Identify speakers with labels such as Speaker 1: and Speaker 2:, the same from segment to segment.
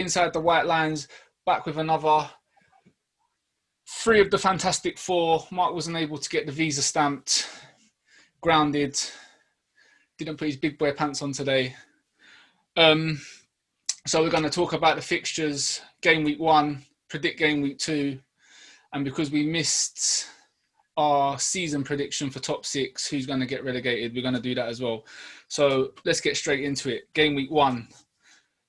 Speaker 1: inside the white lines, back with another 3 of the Fantastic Four. Mark wasn't able to get the visa stamped, grounded, didn't put his big boy pants on today. So we're going to talk about the fixtures, game week 1, predict game week 2, and because we missed our season prediction for top 6, who's going to get relegated, we're going to do that as well. So let's get straight into it. Game week 1.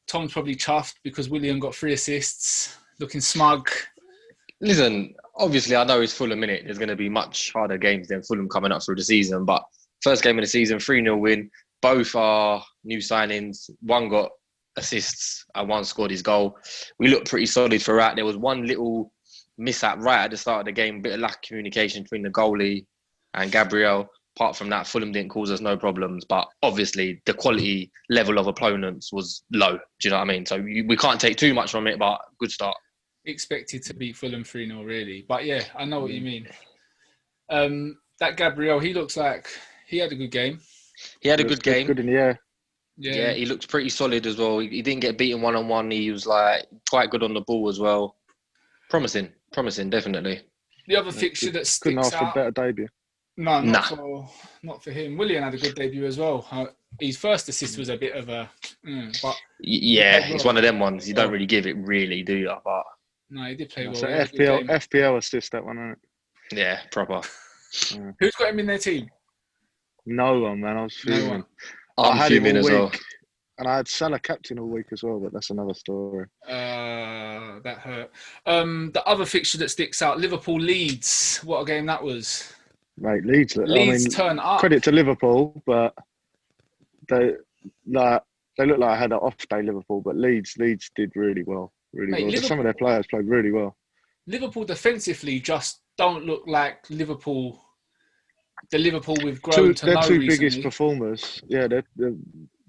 Speaker 1: Tom's probably chuffed because William got 3 assists, looking smug.
Speaker 2: Listen, obviously I know it's Fulham, innit? There's going to be much harder games than Fulham coming up through the season, but first game of the season, 3-0 win. Both are new signings. One got assists and one scored his goal. We looked pretty solid throughout. There was one little mishap right at the start of the game, a bit of lack of communication between the goalie and Gabriel. Apart from that, Fulham didn't cause us no problems, but obviously the quality level of opponents was low. Do you know what I mean? So we can't take too much from it, but good start.
Speaker 1: Expected to beat Fulham 3-0 really, but yeah, I know what you mean. That Gabriel, he looks like he had a good game.
Speaker 2: He had a good game.
Speaker 3: Good in the air.
Speaker 2: Yeah, he looked pretty solid as well. He didn't get beaten one-on-one. He was like quite good on the ball as well. Promising, definitely.
Speaker 1: The other fixture that sticks
Speaker 3: couldn't ask for a better debut.
Speaker 1: No, not for him. William had a good debut as well. His first assist was a bit of a, but
Speaker 2: yeah, it's one of them ones you don't really give it, really, do you? But
Speaker 1: no, he did play well.
Speaker 3: So FPL assist that one, isn't it?
Speaker 2: Yeah, proper.
Speaker 3: Yeah.
Speaker 1: Who's got him in their team?
Speaker 3: No one, man. I was fuming.
Speaker 2: I'm fuming as well.
Speaker 3: And I had Salah captain all week as well, but that's another story.
Speaker 1: That hurt. The other fixture that sticks out, Liverpool-Leeds. What a game that was.
Speaker 3: Mate, Leeds
Speaker 1: turn up.
Speaker 3: Credit to Liverpool, but they look like I had an off day, Liverpool, but Leeds did really well. Some of their players played really well.
Speaker 1: Liverpool defensively just don't look like Liverpool. The Liverpool we've grown to know
Speaker 3: Their two
Speaker 1: recently.
Speaker 3: biggest performers, they're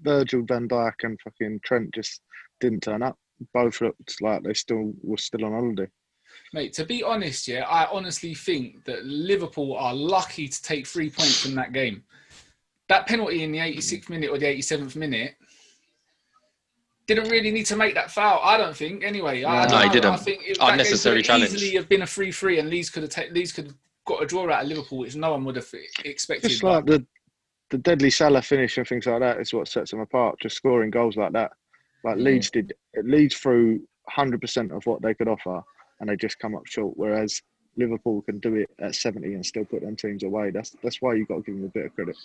Speaker 3: Virgil van Dijk and fucking Trent just didn't turn up. Both looked like they were still on holiday.
Speaker 1: Mate, to be honest, I honestly think that Liverpool are lucky to take 3 points from that game. That penalty in the 86th minute or the 87th minute didn't really need to make that foul, I don't think. Anyway,
Speaker 2: no, he didn't.
Speaker 1: I think
Speaker 2: Unnecessary challenge.
Speaker 1: Easily have been a 3-3, and Leeds could have got a draw out of Liverpool, which no one would have expected.
Speaker 3: Just like the deadly Salah finish and things like that is what sets them apart. Just scoring goals like that, like Leeds threw 100% of what they could offer, and they just come up short. Whereas Liverpool can do it at 70 and still put them teams away. That's why you've got to give them a bit of credit.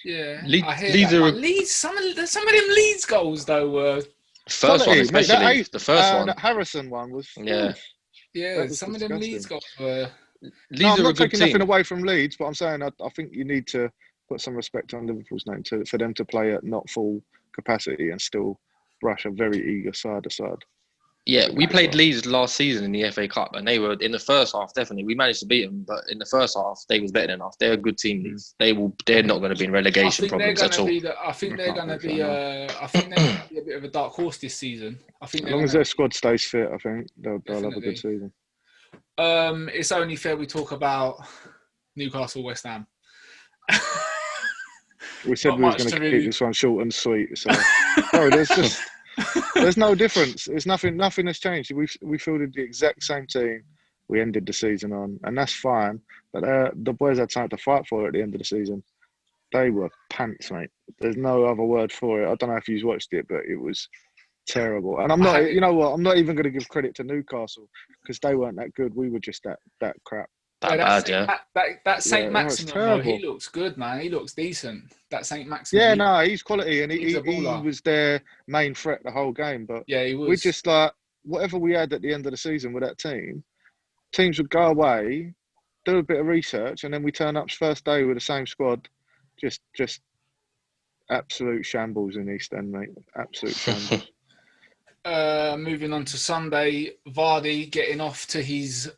Speaker 1: Yeah,
Speaker 2: Leeds
Speaker 1: some of them Leeds goals though were
Speaker 2: first one, especially the first one.
Speaker 3: That Harrison one was
Speaker 1: some of them Leeds goals were.
Speaker 3: I'm not taking nothing away from Leeds, but I'm saying I think you need to put some respect on Liverpool's name for them to play at not full capacity and still brush a very eager side aside.
Speaker 2: Yeah, we played Leeds last season in the FA Cup, and they were in the first half. Definitely, we managed to beat them, but in the first half, they was better than us. They're a good team. Leeds. They're not going to be in relegation problems at all.
Speaker 1: I think they're going to be a bit of a dark horse this season. I think
Speaker 3: as long as their squad stays fit, I think they'll have a good season.
Speaker 1: It's only fair we talk about Newcastle, West Ham.
Speaker 3: We said we were going to keep this one short and sweet. So, sorry, there's no difference. It's nothing has changed. We fielded the exact same team we ended the season on, and that's fine. But the boys had something to fight for at the end of the season. They were pants, mate. There's no other word for it. I don't know if you've watched it, but it was terrible. And I'm not, you know what? I'm not even going to give credit to Newcastle because they weren't that good. We were just that crap.
Speaker 1: That Saint Maximin, he looks good, man. He looks decent. That Saint Maximin.
Speaker 3: Yeah, no, he's quality, and he was their main threat the whole game. But
Speaker 1: yeah, he was.
Speaker 3: We just like whatever we had at the end of the season with that team. Teams would go away, do a bit of research, and then we turn up first day with the same squad. Just absolute shambles in East End, mate. Absolute shambles.
Speaker 1: Moving on to Sunday, Vardy getting off to his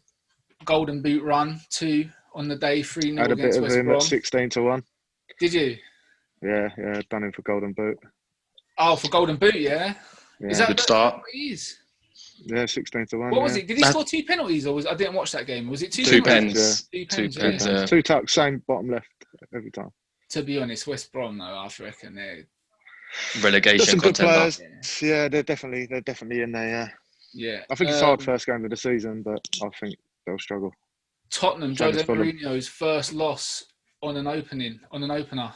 Speaker 1: golden boot run on the day 3-0
Speaker 3: had a
Speaker 1: against
Speaker 3: bit of
Speaker 1: West
Speaker 3: him
Speaker 1: Brom.
Speaker 3: at 16-1.
Speaker 1: Did you?
Speaker 3: Yeah, done him for golden boot.
Speaker 1: Oh, for golden boot, yeah. Is that
Speaker 2: good start?
Speaker 1: What he is?
Speaker 3: Yeah, 16-1.
Speaker 1: What was it? Did he score 2 penalties, or I didn't watch that game? Was it 2
Speaker 2: pens?
Speaker 1: Yeah.
Speaker 2: 2 pens. Yeah.
Speaker 3: 2 tucks, same bottom left every time.
Speaker 1: To be honest, West Brom though, I reckon
Speaker 2: relegation
Speaker 3: Got some good
Speaker 2: contender.
Speaker 3: players. Yeah, they're definitely in there. Yeah.
Speaker 1: Yeah.
Speaker 3: I think it's hard first game of the season, but I think they'll struggle.
Speaker 1: Tottenham,
Speaker 3: Same as
Speaker 1: Jose
Speaker 3: Fulham.
Speaker 1: Mourinho's first loss on an opener.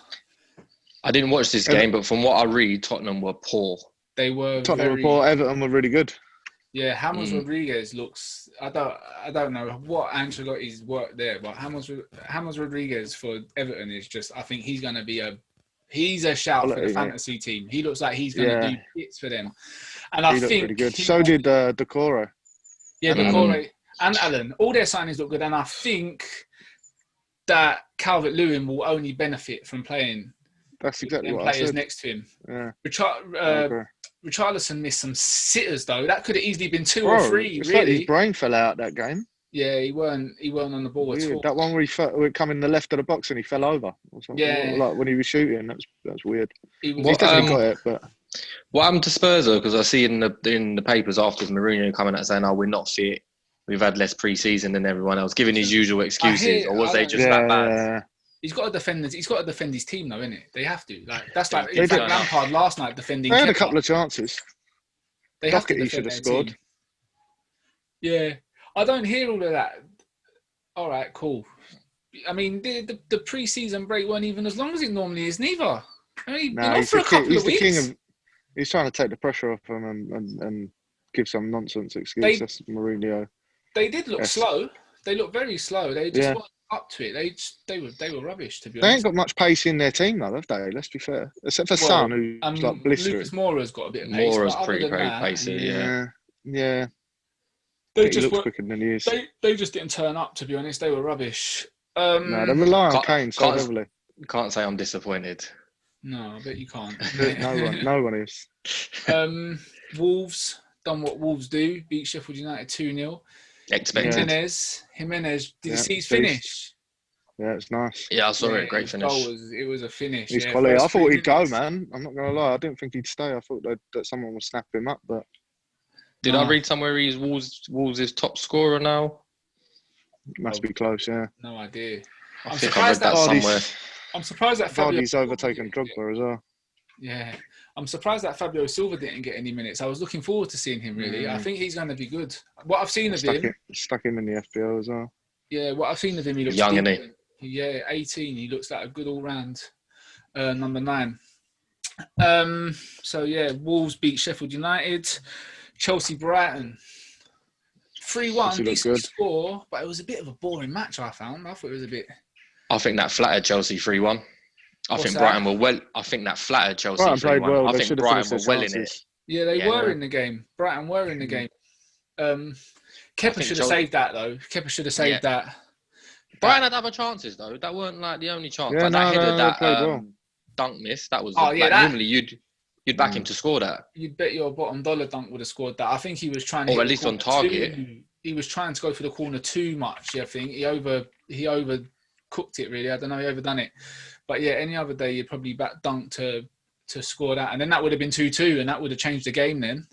Speaker 2: I didn't watch this game, but from what I read, Tottenham were poor.
Speaker 1: They were
Speaker 3: Tottenham were poor. Everton were really good.
Speaker 1: Yeah, James Rodriguez looks. I don't know what Ancelotti's work there, but James Rodriguez for Everton is just. I think he's going to be he's a shout for the fantasy team. He looks like he's going to do bits for them, and I think
Speaker 3: really good. So did Decore.
Speaker 1: Yeah, Decore and Allen. All their signings look good, and I think that Calvert-Lewin will only benefit from playing.
Speaker 3: That's exactly what I said.
Speaker 1: Players next to him.
Speaker 3: Yeah.
Speaker 1: Richarlison missed some sitters though. That could have easily been 2 or 3.
Speaker 3: It's
Speaker 1: really,
Speaker 3: like his brain fell out that game.
Speaker 1: Yeah, he weren't on the ball at all.
Speaker 3: That one where he come in the left of the box and he fell over.
Speaker 1: Yeah,
Speaker 3: like when he was shooting. That's weird. He's
Speaker 2: What,
Speaker 3: definitely got it, but
Speaker 2: what happened to Spurs though? Because I see in the papers after Mourinho coming out saying, "Oh, we're not fit. We've had less pre-season than everyone else," giving his usual excuses, or was they just that bad?
Speaker 3: He's
Speaker 1: got to defend his team, though, innit? They have to. That's like Lampard last night defending.
Speaker 3: They had a couple of chances.
Speaker 1: They have to defend.
Speaker 3: Should have scored.
Speaker 1: Team. Yeah, I don't hear all of that. All right, cool. I mean, the pre-season break weren't even as long as it normally is, neither. I mean,
Speaker 3: he's
Speaker 1: for a couple of weeks.
Speaker 3: He's trying to take the pressure off him and give some nonsense excuse. That's Mourinho.
Speaker 1: They did look slow. They looked very slow. They just weren't up to it. They were rubbish, to be honest.
Speaker 3: They ain't got much pace in their team, though, have they? Let's be fair. Except for Son, who's like blistering.
Speaker 1: Lucas Moura's got a bit of pace.
Speaker 2: Moura's pretty pacey,
Speaker 3: yeah.
Speaker 1: They
Speaker 3: just looks quicker than he is.
Speaker 1: They just didn't turn up, to be honest. They were rubbish.
Speaker 3: No, they rely on Kane so heavily.
Speaker 2: Can't say I'm disappointed.
Speaker 1: No, I bet you can't.
Speaker 3: no one is.
Speaker 1: Wolves done what Wolves do. Beat Sheffield United 2-0.
Speaker 2: Expected.
Speaker 1: Jimenez. Did you see his finish?
Speaker 3: Yeah, it's nice.
Speaker 2: Yeah, I saw it. Great finish.
Speaker 1: It was a finish.
Speaker 3: He's quality. I thought he'd go, man. I'm not going to lie. I didn't think he'd stay. I thought that someone would snap him up, but...
Speaker 2: Did I read somewhere he's Wolves' top scorer now?
Speaker 3: Must be close, yeah.
Speaker 1: No idea.
Speaker 2: I think I read that somewhere.
Speaker 1: I'm surprised that
Speaker 3: Vardy's overtaken Drogba as well.
Speaker 1: Yeah. I'm surprised that Fabio Silva didn't get any minutes. I was looking forward to seeing him, really. I think he's going to be good. What I've seen of him...
Speaker 3: Stuck him in the FPL as well.
Speaker 1: Yeah, what I've seen of him, he looks...
Speaker 2: Young, isn't he?
Speaker 1: Yeah, 18. He looks like a good all-round number 9. So, yeah, Wolves beat Sheffield United. Chelsea-Brighton. 3-1, decent score, but it was a bit of a boring match, I found. I thought it was a bit...
Speaker 2: I think that flattered Chelsea 3-1. I think Brighton were well. I think that flattered Chelsea 3-1.
Speaker 3: Played well.
Speaker 2: I think Brighton were well in it.
Speaker 1: Yeah, they were in the game. Brighton were in the game. Kepa should have saved that, though. Kepa should have saved that.
Speaker 2: Brighton had other chances, though. That weren't like the only chance.
Speaker 3: Yeah,
Speaker 2: like that header, that dunk miss, that was normally you'd back him to score that.
Speaker 1: You'd bet your bottom dollar Dunk would have scored that. I think he was trying to...
Speaker 2: Or at least on target.
Speaker 1: He was trying to go for the corner too much, I think. He overcooked it, really. I don't know, he overdone it. But yeah, any other day, you'd probably back Dunk to score that. And then that would have been 2-2, and that would have changed the game then.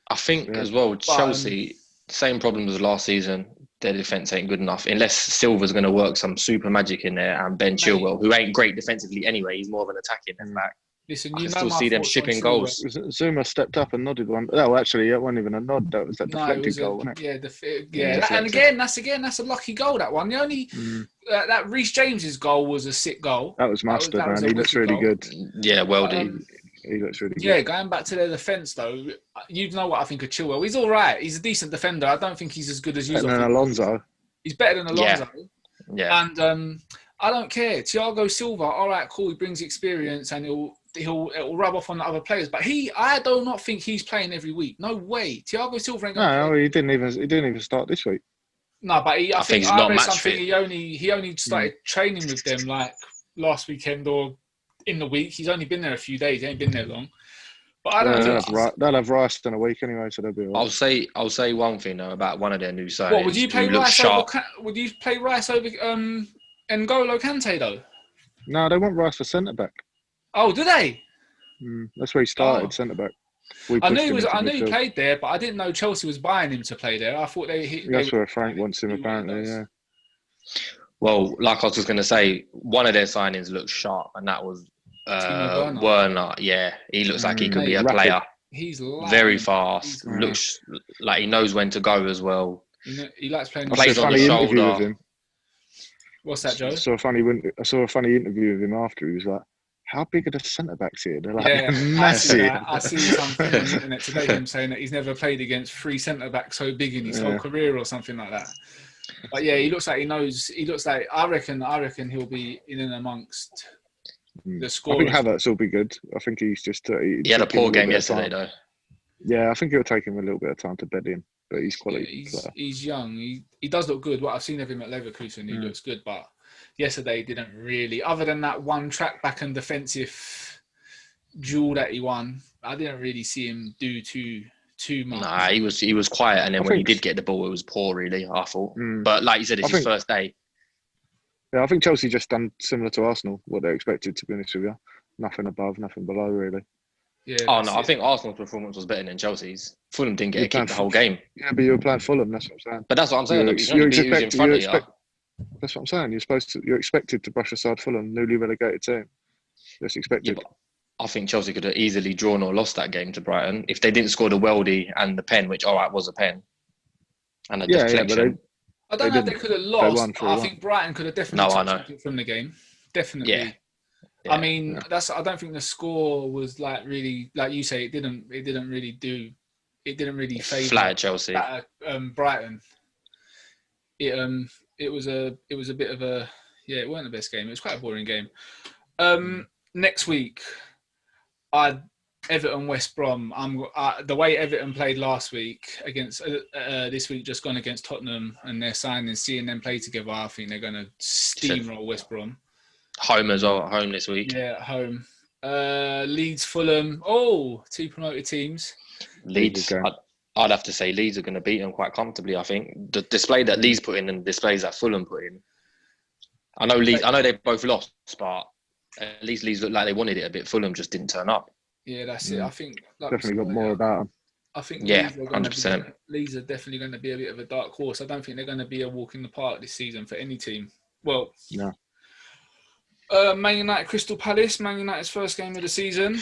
Speaker 2: I think as well, Chelsea, same problems as last season. Their defence ain't good enough. Unless Silva's going to work some super magic in there, and Ben Chilwell, who ain't great defensively anyway, he's more of an attacking left back.
Speaker 1: Listen,
Speaker 2: I can still see them shipping goals.
Speaker 3: Zuma stepped up and nodded one. No, actually, it wasn't even a nod. That was that deflected goal, wasn't it?
Speaker 1: Yeah. And again, that's a lucky goal. That one. The only that Reece James's goal was a sick goal.
Speaker 3: That was mustard, man. He looks really good.
Speaker 2: Yeah, well done.
Speaker 3: He looks really good.
Speaker 1: Yeah, going back to their defence though, you know what I think of Chilwell. He's all right. He's a decent defender. I don't think he's as good as you.
Speaker 3: Better than Alonso.
Speaker 1: He's better than Alonso.
Speaker 2: Yeah.
Speaker 1: And I don't care. Thiago Silva, all right, cool. He brings experience and it'll rub off on the other players. But I do not think he's playing every week. No way. Thiago Silva ain't going to play.
Speaker 3: He didn't even start this week.
Speaker 1: No, but I think
Speaker 2: he's not match
Speaker 1: something.
Speaker 2: fit.
Speaker 1: He only started training with them like last weekend or in the week. He's only been there a few days. He ain't been there long. But I don't know.
Speaker 3: They'll have Rice in a week anyway, so they'll be all right.
Speaker 2: I'll say one thing though about one of their new signings.
Speaker 1: What would you play Rice over? Would you play Rice over N'Golo Kante though?
Speaker 3: No, they want Rice for centre back.
Speaker 1: Oh, do they?
Speaker 3: That's where he started, centre back.
Speaker 1: I knew he played there, but I didn't know Chelsea was buying him to play there. I thought
Speaker 3: that's where Frank wants him apparently. Yeah.
Speaker 2: Well, like I was just going to say, one of their signings looked sharp, and that was
Speaker 1: Werner.
Speaker 2: Werner, yeah, he looks like he could be a
Speaker 3: Rapid.
Speaker 2: player.
Speaker 1: He's
Speaker 2: Very
Speaker 1: lightning.
Speaker 2: Fast. Looks like he knows when to go as well.
Speaker 1: You know, he likes playing.
Speaker 2: Plays on the
Speaker 3: interview
Speaker 2: shoulder.
Speaker 3: with him.
Speaker 1: What's that, Joe?
Speaker 3: I saw a funny interview with him after. He was like, "How big are the centre backs here? They're like massive."
Speaker 1: I see something on the internet today. Him saying that he's never played against 3 centre backs so big in his whole career or something like that. But yeah, he looks like he knows. He looks like I reckon he'll be in and amongst the scorers.
Speaker 3: I think Havertz will be good. I think he's just.
Speaker 2: He had a poor game yesterday, though.
Speaker 3: Yeah, I think it'll take him a little bit of time to bed in, but he's quality.
Speaker 1: Yeah, he's young. He does look good. What I've seen of him at Leverkusen, he looks good. But yesterday, he didn't really. Other than that one track back and defensive duel that he won, I didn't really see him do too much.
Speaker 2: Nah, he was quiet, and then when he did get the ball, it was poor, really. I thought, but like you said, it's his first day.
Speaker 3: Yeah, I think Chelsea just done similar to Arsenal, what they expected, to be honest with you. Nothing above, nothing below, really.
Speaker 1: Yeah.
Speaker 2: I think Arsenal's performance was better than Chelsea's. Fulham didn't get a kick the whole game.
Speaker 3: Yeah, but you were playing Fulham. That's what I'm saying.
Speaker 2: But that's what I'm saying. That's
Speaker 3: what I'm saying. You're expected to brush aside Fulham, newly relegated team. That's expected.
Speaker 2: Yeah, I think Chelsea could have easily drawn or lost that game to Brighton if they didn't score the worldie and the pen, which was a pen, and a deflection.
Speaker 1: I don't know if they could have lost. I think Brighton could have definitely took something from the game. Definitely.
Speaker 2: Yeah.
Speaker 1: I mean, I don't think the score was like really, like you say, it didn't really favour
Speaker 2: flat Chelsea.
Speaker 1: Brighton. It was a bit of a it wasn't the best game. It was quite a boring game. Next week, Everton West Brom. The way Everton played last week against this week, just gone against Tottenham, and they're signing, seeing them play together. I think they're going to steamroll West Brom.
Speaker 2: Home as well, home this week.
Speaker 1: Yeah, at home. Leeds, Fulham. Oh, 2 promoted teams.
Speaker 2: Leeds. I'd have to say Leeds are going to beat them quite comfortably. I think the display that Leeds put in and the displays that Fulham put in. I know they both lost, but at least Leeds looked like they wanted it a bit. Fulham just didn't turn up.
Speaker 1: Yeah, that's it. I think
Speaker 3: definitely got more about them.
Speaker 1: I think
Speaker 2: 100%.
Speaker 1: Leeds are definitely going to be a bit of a dark horse. I don't think they're going to be a walk in the park this season for any team. Well,
Speaker 3: no.
Speaker 1: Man United, Crystal Palace. Man United's first game of the season.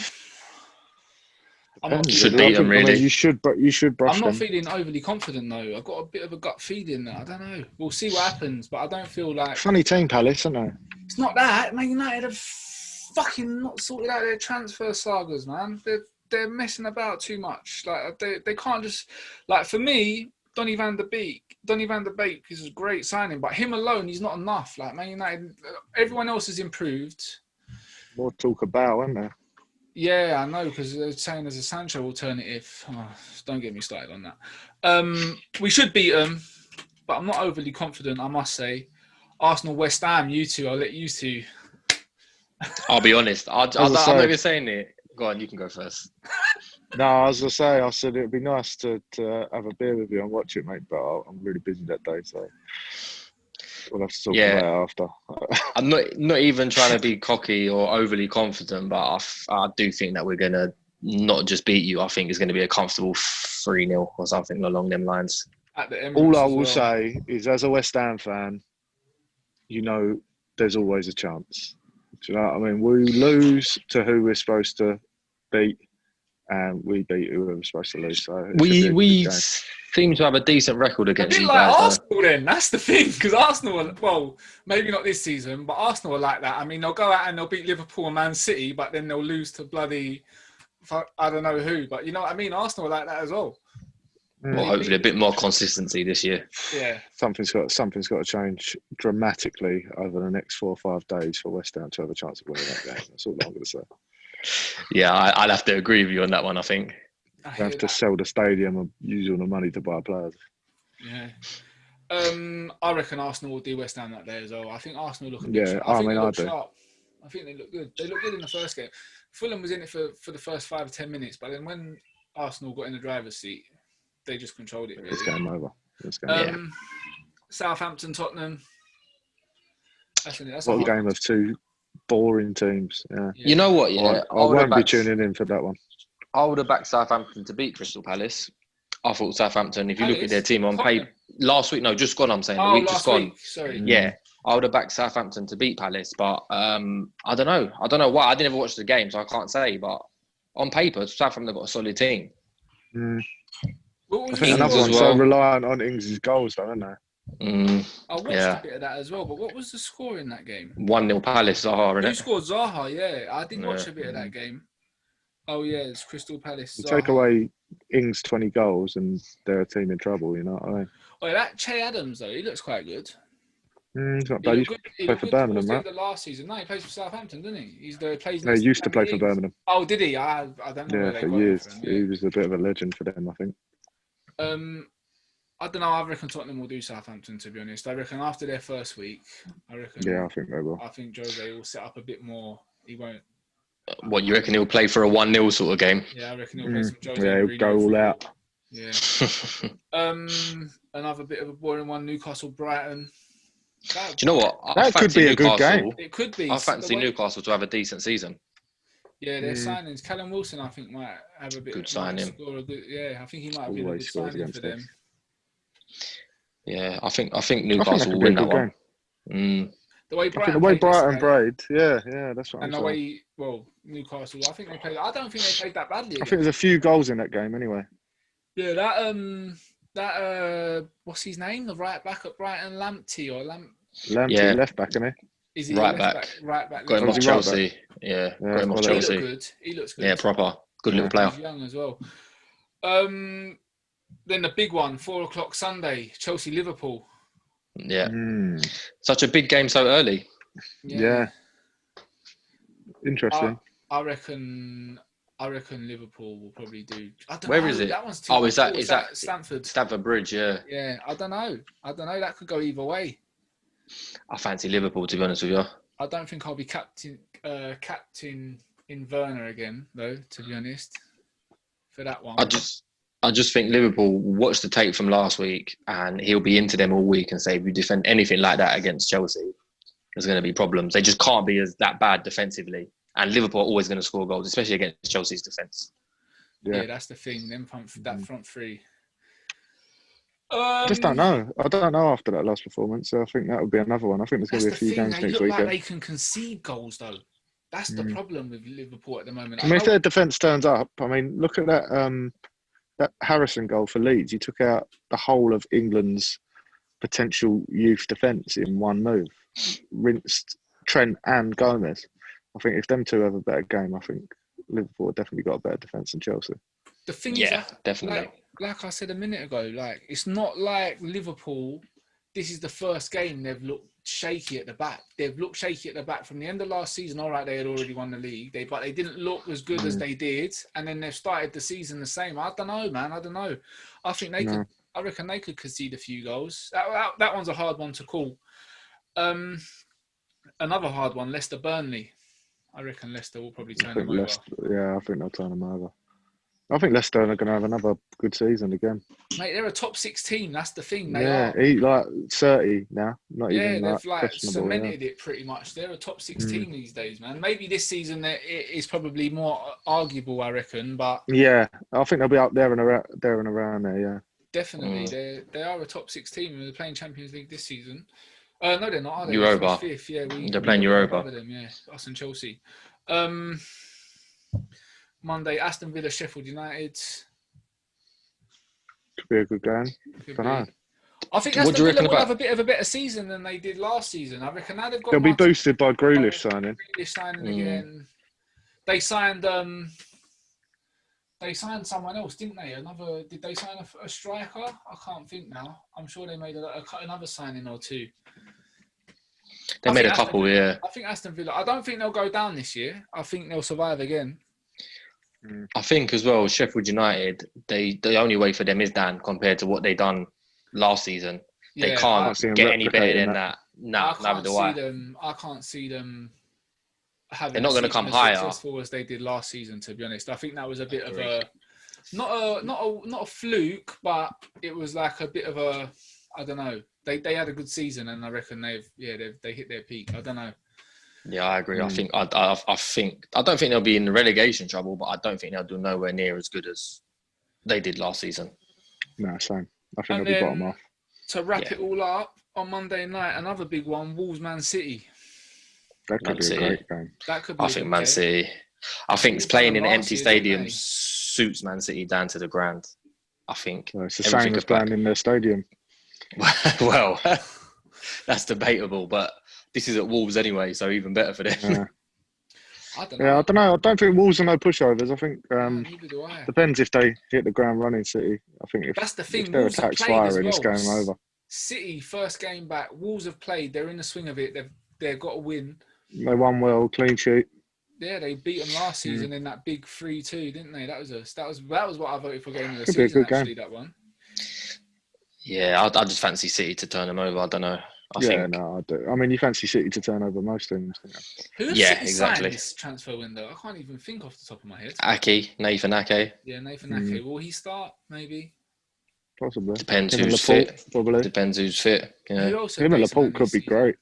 Speaker 2: Should beat them, really.
Speaker 3: You should brush
Speaker 1: I'm not
Speaker 3: them.
Speaker 1: feeling overly confident, though. I've got a bit of a gut feeling that I don't know. We'll see what happens, but I don't feel like...
Speaker 3: Funny team, Palace, aren't they?
Speaker 1: It's not that. Man United have fucking not sorted out their transfer sagas, man. They're messing about too much. Like they can't just... Like, for me, Donny van de Beek is a great signing, but him alone, he's not enough. Like, Man United, everyone else has improved.
Speaker 3: More talk about, isn't there?
Speaker 1: Yeah, I know, because they're saying there's a Sancho alternative. Oh, don't get me started on that. We should beat them, but I'm not overly confident, I must say. Arsenal, West Ham, you two, I'll let you two.
Speaker 2: I'll be honest. I'm not even saying it. Go on, you can go first.
Speaker 3: No, as I said it'd be nice to have a beer with you and watch it, mate, but I'm really busy that day, so we'll have to talk about it after.
Speaker 2: I'm not even trying to be cocky or overly confident, but I do think that we're going to not just beat you. I think it's going to be a comfortable 3-0 or something along them lines.
Speaker 3: All I will say is, as a West Ham fan, you know there's always a chance. Do you know what I mean? We lose to who we're supposed to beat, and we beat who we're supposed to lose. So
Speaker 2: we seem to have a decent record against you guys.
Speaker 1: Arsenal then, that's the thing, because Arsenal, well, maybe not this season, but Arsenal are like that. I mean, they'll go out and they'll beat Liverpool and Man City, but then they'll lose to bloody, I don't know who, but you know what I mean? Arsenal are like that as well.
Speaker 2: Well, hopefully a bit more consistency this year.
Speaker 1: Yeah.
Speaker 3: Something's got to change dramatically over the next 4 or 5 days for West Ham to have a chance of winning that game. That's all I'm going to say.
Speaker 2: Yeah, I'll have to agree with you on that one, I think.
Speaker 3: They have to sell the stadium and use all the money to buy players.
Speaker 1: Yeah. I reckon Arsenal will do West Ham that day as well. I think Arsenal look a bit sharp.
Speaker 3: I do.
Speaker 1: Sharp. I think they look good. They look good in the first game. Fulham was in it for the first 5 or 10 minutes, but then when Arsenal got in the driver's seat, they just controlled it, really.
Speaker 3: It's game over.
Speaker 1: Southampton, Tottenham. That's
Speaker 3: what a game of two boring teams. Yeah.
Speaker 2: You know what? Yeah,
Speaker 3: I won't be tuning in for that one.
Speaker 2: I would have backed Southampton to beat Crystal Palace. I thought Southampton, if you look at their team on paper, last week, no, just gone, I'm saying. The week just gone.
Speaker 1: Sorry.
Speaker 2: Yeah. I would have backed Southampton to beat Palace, but I don't know. I don't know why. I didn't ever watch the game, so I can't say. But on paper, Southampton got a solid team.
Speaker 3: Mm.
Speaker 1: What
Speaker 3: I
Speaker 1: was
Speaker 3: think
Speaker 1: the
Speaker 3: another
Speaker 1: score?
Speaker 3: one's so reliant on Ings' goals, though, isn't they?
Speaker 1: I watched a bit of that as well, but what was the score in that game?
Speaker 2: 1-0 Palace, Zaha,
Speaker 1: Who
Speaker 2: innit?
Speaker 1: scored? Zaha, yeah. I did watch a bit of that game. Oh, yeah, it's Crystal Palace.
Speaker 3: You
Speaker 1: Zaha.
Speaker 3: take away Ings' 20 goals and they're a team in trouble, you know what I mean?
Speaker 1: Oh, that Che Adams, though, he looks quite good.
Speaker 3: He's not
Speaker 1: He
Speaker 3: bad.
Speaker 1: looked
Speaker 3: He
Speaker 1: good, he
Speaker 3: played
Speaker 1: looked
Speaker 3: for
Speaker 1: good
Speaker 3: Birmingham,
Speaker 1: towards the
Speaker 3: right?
Speaker 1: end of last season. No, he plays for Southampton, didn't he? Plays
Speaker 3: No,
Speaker 1: next
Speaker 3: he used to play for
Speaker 1: Ings.
Speaker 3: Birmingham.
Speaker 1: Oh, did he? I don't know where
Speaker 3: Yeah,
Speaker 1: they
Speaker 3: for
Speaker 1: got him
Speaker 3: years.
Speaker 1: from.
Speaker 3: He
Speaker 1: Yeah.
Speaker 3: was a bit of a legend for them, I think.
Speaker 1: I don't know. I reckon Tottenham will do Southampton, to be honest. I reckon after their first week,
Speaker 3: Yeah, I think they will.
Speaker 1: I think Jose will set up a bit more. He won't.
Speaker 2: What, you reckon he'll play for a 1-0 sort of game?
Speaker 1: Yeah, I reckon he'll play some Jose.
Speaker 3: Yeah, he'll
Speaker 1: Mourinho
Speaker 3: go all
Speaker 1: football.
Speaker 3: out.
Speaker 1: Yeah. Another bit of a boring one. Newcastle Brighton.
Speaker 2: Do you know what?
Speaker 3: That could be a good game.
Speaker 1: It could be.
Speaker 2: I fancy Newcastle to have a decent season.
Speaker 1: Yeah, their signings. Callum Wilson, I think, might have a bit.
Speaker 2: Good signing.
Speaker 1: I think he might have been a good signing for them.
Speaker 2: Yeah, I think Newcastle will win that one.
Speaker 1: The way Brighton
Speaker 3: played, yeah, that's what I'm saying.
Speaker 1: And the way, Newcastle, I think they played. I don't think they played that badly.
Speaker 3: I think there's a few goals in that game anyway.
Speaker 1: Yeah, that what's his name? The right back at Brighton, Lamptey.
Speaker 3: Lamptey, left back, isn't
Speaker 1: he? Is he
Speaker 2: right back?
Speaker 1: Right back.
Speaker 2: Got him off Chelsea. Yeah, got him off Chelsea.
Speaker 1: He looks good.
Speaker 2: Yeah, proper. Good little player.
Speaker 1: He's young as well. Then the big one, 4:00 Sunday, Chelsea-Liverpool.
Speaker 2: Yeah. Such a big game so early.
Speaker 3: Yeah. Interesting.
Speaker 1: I reckon Liverpool will probably do. I don't
Speaker 2: Where
Speaker 1: know.
Speaker 2: is it?
Speaker 1: That one's too
Speaker 2: is that
Speaker 1: Stamford?
Speaker 2: Stamford Bridge, yeah.
Speaker 1: Yeah, I don't know. That could go either way.
Speaker 2: I fancy Liverpool, to be honest with you.
Speaker 1: I don't think I'll be captain in Werner again, though, to be honest, for that one.
Speaker 2: I just think Liverpool will watch the tape from last week and he'll be into them all week and say, if you defend anything like that against Chelsea, there's going to be problems. They just can't be that bad defensively. And Liverpool are always going to score goals, especially against Chelsea's defence.
Speaker 1: Yeah, that's the thing. That front three.
Speaker 3: I just don't know. I don't know after that last performance. So I think that would be another one. I think there's going to be a few games next week.
Speaker 1: Like they can concede goals, though. That's the problem with Liverpool at the moment.
Speaker 3: I mean, if their defence turns up, I mean, look at that that Harrison goal for Leeds. He took out the whole of England's potential youth defence in one move. Rinsed Trent and Gomez. I think if them two have a better game, I think Liverpool have definitely got a better defence than Chelsea.
Speaker 1: The thing is,
Speaker 2: definitely.
Speaker 1: Like I said a minute ago, like it's not like Liverpool. This is the first game they've looked shaky at the back. They've looked shaky at the back from the end of last season. All right, they had already won the league, but they didn't look as good as they did. And then they've started the season the same. I don't know, man. I don't know. I think they could. I reckon they could concede a few goals. That one's a hard one to call. Another hard one, Leicester Burnley. I reckon Leicester will probably turn them over.
Speaker 3: Yeah, I think they'll turn them over. I think Leicester are going to have another good season again.
Speaker 1: Mate, they're a top 6 team. That's the thing. They
Speaker 3: are. Like 30 now. Not even
Speaker 1: they've like
Speaker 3: cemented
Speaker 1: it pretty much. They're a top 6 team these days, man. Maybe this season it is probably more arguable, I reckon. But
Speaker 3: yeah, I think they'll be up there and around there. Yeah,
Speaker 1: definitely. They are a top 6 team, and they're playing Champions League this season. No, they're not. Are they?
Speaker 2: Europa.
Speaker 1: They're 5th. Yeah,
Speaker 2: they're playing Europa.
Speaker 1: Them, yeah, us and Chelsea. Monday, Aston Villa, Sheffield United.
Speaker 3: Could be a good game.
Speaker 1: I think Aston Villa will have a bit of a better season than they did last season. I reckon now they've got.
Speaker 3: They'll be boosted by Grealish signing.
Speaker 1: Again. They signed. They signed someone else, didn't they? Did they sign a striker? I can't think now. I'm sure they made another signing or two.
Speaker 2: They made a couple, yeah.
Speaker 1: I think Aston Villa. I don't think they'll go down this year. I think they'll survive again.
Speaker 2: I think as well, Sheffield United, the only way for them is down compared to what they done last season. Yeah, they can't get any better than that. No, neither do I.
Speaker 1: I can't see them having.
Speaker 2: They're not going to come
Speaker 1: as
Speaker 2: higher,
Speaker 1: successful as they did last season. To be honest, I think that was a bit of a not a fluke, but it was like a bit of a. I don't know. They had a good season, and I reckon they hit their peak. I don't know.
Speaker 2: Yeah, I agree. I think I don't think they'll be in relegation trouble, but I don't think they'll do nowhere near as good as they did last season.
Speaker 3: No, same. I think they'll be bottom off.
Speaker 1: To wrap it all up, on Monday night, another big one, Wolves Man City.
Speaker 3: That could
Speaker 2: Man
Speaker 3: be a
Speaker 2: City.
Speaker 3: great game.
Speaker 1: That could be
Speaker 2: I
Speaker 1: a
Speaker 2: think
Speaker 1: good
Speaker 2: Man
Speaker 1: game.
Speaker 2: City. I think
Speaker 1: Wolves
Speaker 2: playing
Speaker 1: done
Speaker 2: in
Speaker 1: them
Speaker 2: empty
Speaker 1: last year, didn't
Speaker 2: stadiums
Speaker 1: they?
Speaker 2: suits Man City down to the ground. I think.
Speaker 3: Well, it's the
Speaker 2: Everything
Speaker 3: same as
Speaker 2: about-
Speaker 3: playing in their stadium.
Speaker 2: Well, that's debatable, but this is at Wolves anyway, so even better for them.
Speaker 3: Yeah.
Speaker 1: I don't know.
Speaker 3: Yeah, I don't know. I don't think Wolves are no pushovers. I think
Speaker 1: Neither do I.
Speaker 3: depends if they hit the ground running. City. I think
Speaker 1: That's the thing.
Speaker 3: if their
Speaker 1: Wolves have
Speaker 3: attack's
Speaker 1: played as
Speaker 3: firing, it's
Speaker 1: well.
Speaker 3: game over.
Speaker 1: City first game back. Wolves have played. They're in the swing of it. They've got to win.
Speaker 3: They won well, clean sheet.
Speaker 1: Yeah, they beat them last season in that big 3-2, didn't they? That was what I voted for game of the
Speaker 3: Could be a
Speaker 1: season.
Speaker 3: good
Speaker 1: Actually,
Speaker 3: game.
Speaker 1: that one.
Speaker 2: Yeah, I just fancy City to turn them over. I don't know. I think.
Speaker 3: No, I do. I mean, you fancy City to turn over most teams. Don't you?
Speaker 1: Who have
Speaker 2: Yeah,
Speaker 1: City
Speaker 2: exactly.
Speaker 1: signed this transfer window? I can't even think off the top of my head.
Speaker 2: Nathan Ake.
Speaker 1: Yeah, Nathan Ake. Will he start? Maybe.
Speaker 3: Possibly.
Speaker 2: Depends
Speaker 3: Him and
Speaker 2: who's
Speaker 3: Laporte,
Speaker 2: fit.
Speaker 3: probably.
Speaker 2: Depends who's fit. Yeah.
Speaker 1: Who else have
Speaker 3: Him and
Speaker 1: they
Speaker 3: Laporte
Speaker 1: signed
Speaker 3: could
Speaker 1: this
Speaker 3: be
Speaker 1: season?
Speaker 3: great.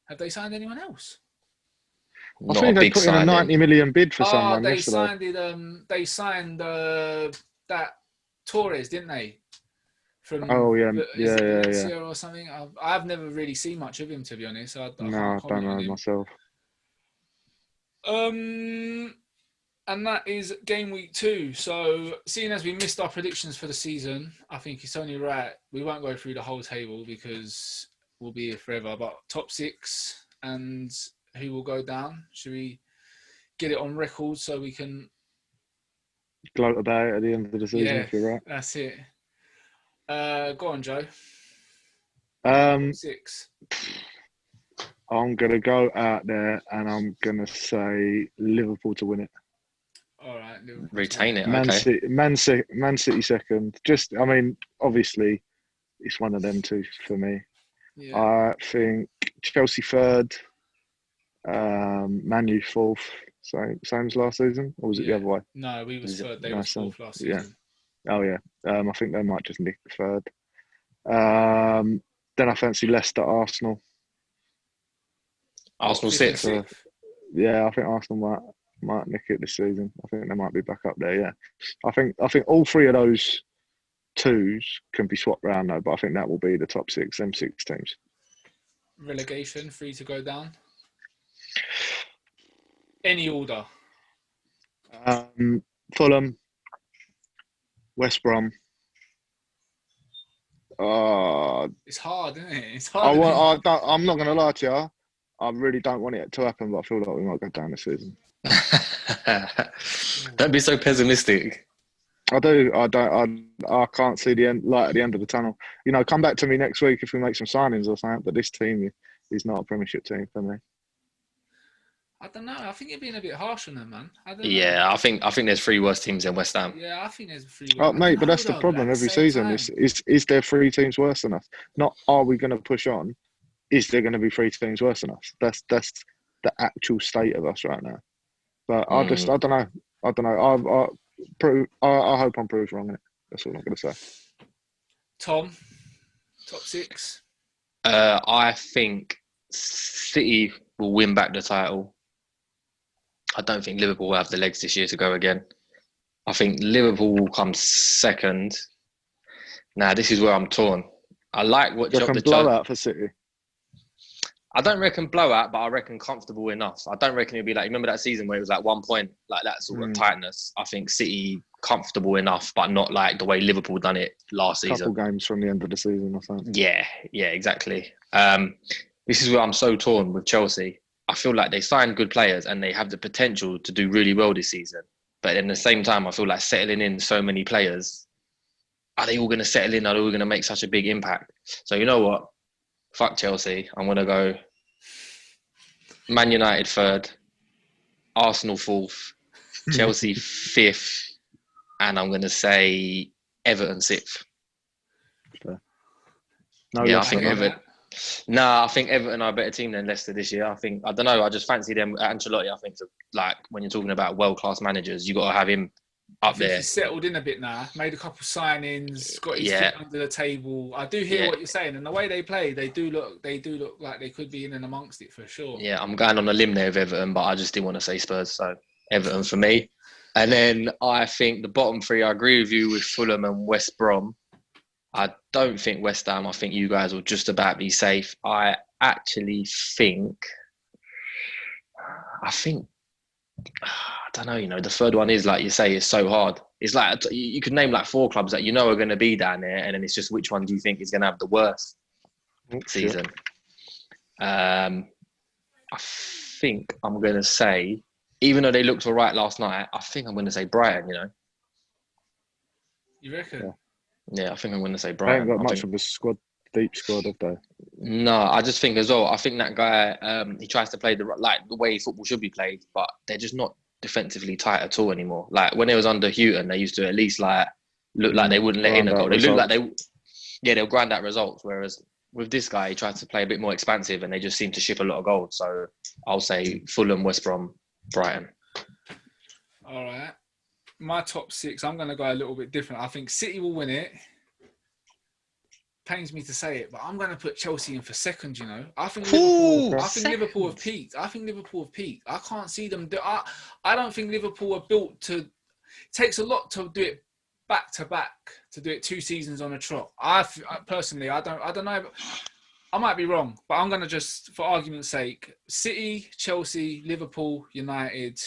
Speaker 1: Have they signed anyone else?
Speaker 3: I
Speaker 2: Not
Speaker 3: think
Speaker 2: a
Speaker 3: they
Speaker 2: big
Speaker 3: put in a
Speaker 2: signing.
Speaker 3: 90 million bid for someone
Speaker 1: they
Speaker 3: yesterday.
Speaker 1: signed it. They signed that Torres, didn't they? From Valencia or something. I've never really seen much of him, to be honest. I
Speaker 3: No, I
Speaker 1: can't
Speaker 3: don't
Speaker 1: comment on
Speaker 3: know
Speaker 1: him.
Speaker 3: myself.
Speaker 1: And that is game week 2. So, seeing as we missed our predictions for the season, I think it's only right. We won't go through the whole table because we'll be here forever. But top 6 and who will go down? Should we get it on record so we can
Speaker 3: Gloat about it at the end of the season,
Speaker 1: Yeah,
Speaker 3: if you're right.
Speaker 1: that's it. Go on, Joe. 6.
Speaker 3: I'm going to go out there and I'm going to say Liverpool to win it.
Speaker 1: All right. Liverpool.
Speaker 2: Retain it.
Speaker 3: Man
Speaker 2: Okay.
Speaker 3: City second. Just, I mean, obviously, it's one of them two for me.
Speaker 1: Yeah.
Speaker 3: I think Chelsea third, Man U fourth, same as last season, or was it the other way?
Speaker 1: No, we was third. They
Speaker 3: No,
Speaker 1: was fourth last season.
Speaker 3: Oh yeah. I think they might just nick the third. Then I fancy Leicester, Arsenal.
Speaker 2: Arsenal
Speaker 1: Fifth and
Speaker 2: 6th.
Speaker 1: sixth.
Speaker 3: Yeah, I think Arsenal might nick it this season. I think they might be back up there. Yeah, I think all three of those twos can be swapped around though, but I think that will be the top 6. Them 6 teams.
Speaker 1: Relegation, 3 to go down. Any order.
Speaker 3: Fulham, West Brom.
Speaker 1: It's hard, isn't it? It's hard.
Speaker 3: I'm not going to lie to you. I really don't want it to happen, but I feel like we might go down this season.
Speaker 2: Don't be so pessimistic.
Speaker 3: I do. I can't see the light at the end of the tunnel. You know, come back to me next week if we make some signings or something. But this team is not a Premiership team for me.
Speaker 1: I don't know. I think you're being a bit harsh on them, man. I don't know.
Speaker 2: Yeah, I think there's 3 worse teams than West Ham.
Speaker 1: Yeah, I think there's 3.
Speaker 3: Oh, mate, but that's the problem every season. Is there 3 teams worse than us? Not are we going to push on? Is there going to be 3 teams worse than us? That's the actual state of us right now. But I don't know. I hope I'm proved wrong in it. That's all I'm going to say.
Speaker 1: Tom, top 6.
Speaker 2: I think City will win back the title. I don't think Liverpool will have the legs this year to go again. I think Liverpool will come second. Now, this is where I'm torn. I like what
Speaker 3: You reckon blowout for City?
Speaker 2: I don't reckon blowout, but I reckon comfortable enough. I don't reckon it'll be like, remember that season where it was like 1 point, like that sort of tightness. I think City comfortable enough, but not like the way Liverpool done it last season.
Speaker 3: Couple games from the end of the season or something.
Speaker 2: Yeah, exactly. This is where I'm so torn with Chelsea. I feel like they signed good players and they have the potential to do really well this season. But at the same time, I feel like settling in so many players, are they all going to settle in? Are they all going to make such a big impact? So you know what? Fuck Chelsea. I'm going to go Man United third, Arsenal fourth, Chelsea fifth, and I'm going to say Everton 6th. I think Everton. I think Everton are a better team than Leicester this year. I don't know. I just fancy them. Ancelotti, I think, like when you're talking about world-class managers, you got to have him up there.
Speaker 1: He's settled in a bit now. Made a couple of signings. Got his feet under the table. I do hear what you're saying, and the way they play, they do look like they could be in and amongst it for sure. Yeah,
Speaker 2: I'm going on a limb there with Everton, but I just didn't want to say Spurs, so Everton for me. And then I think the bottom 3, I agree with you with Fulham and West Brom. I don't think West Ham. I think you guys will just about be safe. I actually think. I don't know. You know, the third one is like you say, it's so hard. It's like you could name like 4 clubs that you know are going to be down there, and then it's just which one do you think is going to have the worst season? I think I'm going to say, even though they looked all right last night, I think I'm going to say Brighton. You know.
Speaker 1: You reckon?
Speaker 2: Yeah, I think I'm going to say
Speaker 3: They
Speaker 2: Brighton.
Speaker 3: ain't got much of a deep squad, have they?
Speaker 2: No, I just think as well. I think that guy, he tries to play the way football should be played, but they're just not defensively tight at all anymore. Like when it was under Houghton, they used to at least like look like they wouldn't let in a goal. They look like they'll grind out results. Whereas with this guy, he tries to play a bit more expansive, and they just seem to ship a lot of goals. So I'll say Fulham, West Brom, Brighton.
Speaker 1: All right. My top 6, I'm going to go a little bit different. I think City will win it. Pains me to say it, but I'm going to put Chelsea in for second. You know, I think Liverpool have peaked. I can't see them. I don't think Liverpool are built to. It takes a lot to do it back to back, to do it 2 seasons on a trot. Personally, I don't know. I might be wrong, but I'm going to just, for argument's sake, City, Chelsea, Liverpool, United.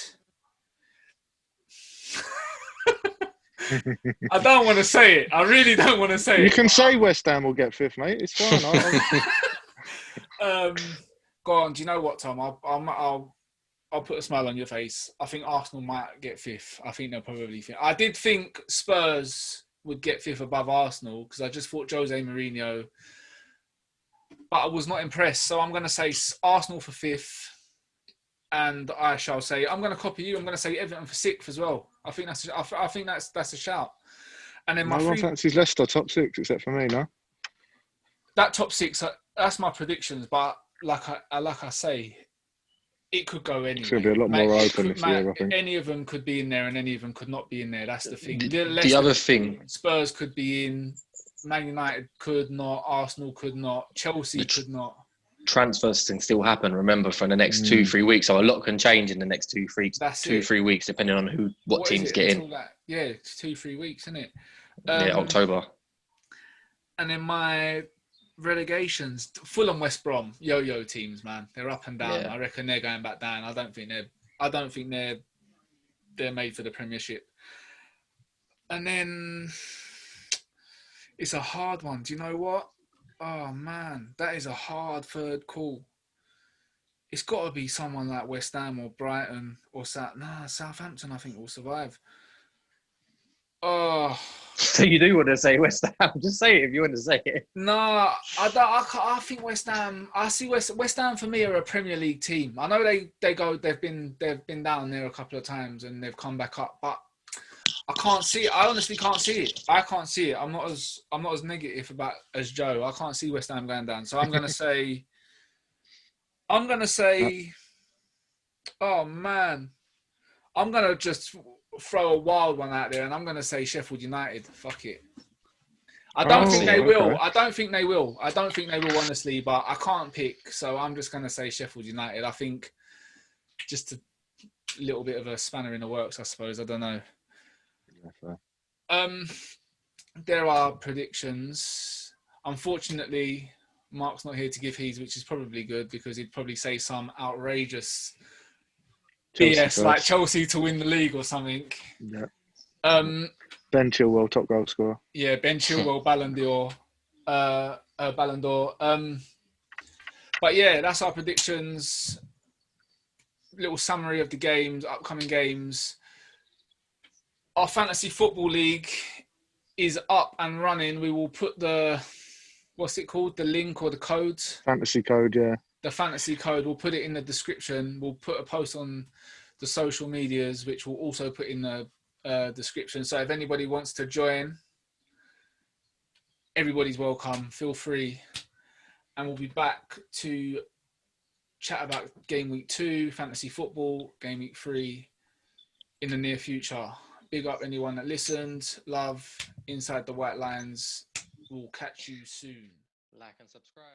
Speaker 1: I don't want to say it. I really don't want to say it.
Speaker 3: You can say West Ham will get 5th, mate. It's fine.
Speaker 1: Go on. Do you know what, Tom? I'll put a smile on your face. I think Arsenal might get 5th. I think they'll probably 5th. I did think Spurs would get 5th above Arsenal because I just thought Jose Mourinho, but I was not impressed. So I'm going to say Arsenal for 5th. And I shall say, I'm going to copy you. I'm going to say Everton for 6th as well. I think that's a shout. And then
Speaker 3: no one fancies Leicester top 6 except for me, no.
Speaker 1: That top 6, that's my predictions. But like I say, it could go anywhere.
Speaker 3: It's going to be a lot more open this year, I think.
Speaker 1: Any of them could be in there, and any of them could not be in there. That's the thing.
Speaker 2: The other thing,
Speaker 1: Spurs could be in. Man United could not. Arsenal could not. Chelsea could not.
Speaker 2: Transfers can still happen, remember, for the next 2-3 weeks. So a lot can change in the next 2-3 weeks, depending on what teams get in.
Speaker 1: Yeah, it's 2-3 weeks, isn't it?
Speaker 2: October. And
Speaker 1: then my relegations, Fulham, West Brom, yo-yo teams, man. They're up and down. Yeah. I reckon they're going back down. I don't think they're made for the Premiership. And then it's a hard one. Do you know what? Oh, man, that is a hard third call. It's got to be someone like West Ham or Brighton or Southampton, I think, will survive. Oh.
Speaker 2: So you do want to say West Ham? Just say it if you want to say it.
Speaker 1: No, I think West Ham. I see West Ham for me are a Premier League team. I know they've been down there a couple of times and they've come back up, but I can't see it. I honestly can't see it. I can't see it. I'm not as negative about as Joe. I can't see West Ham going down. So I'm gonna say. Oh man, I'm gonna just throw a wild one out there, and I'm gonna say Sheffield United. Fuck it. I don't think they will. I don't think they will, honestly. But I can't pick, so I'm just gonna say Sheffield United. I think just a little bit of a spanner in the works, I suppose. I don't know. There are predictions. Unfortunately, Mark's not here to give his, which is probably good because he'd probably say some outrageous BS like Chelsea to win the league or something.
Speaker 3: Yeah. Ben Chilwell, top goal scorer.
Speaker 1: Yeah, Ben Chilwell, Ballon d'Or. But yeah, that's our predictions. Little summary of the games, upcoming games. Our fantasy football league is up and running. We will put the link or the code?
Speaker 3: Fantasy code, yeah.
Speaker 1: The fantasy code. We'll put it in the description. We'll put a post on the social medias, which we'll also put in the description. So if anybody wants to join, everybody's welcome. Feel free. And we'll be back to chat about Game Week 2, fantasy football, Game Week 3 in the near future. Big up anyone that listened. Love, Inside the White Lines. We'll catch you soon.
Speaker 2: Like and subscribe.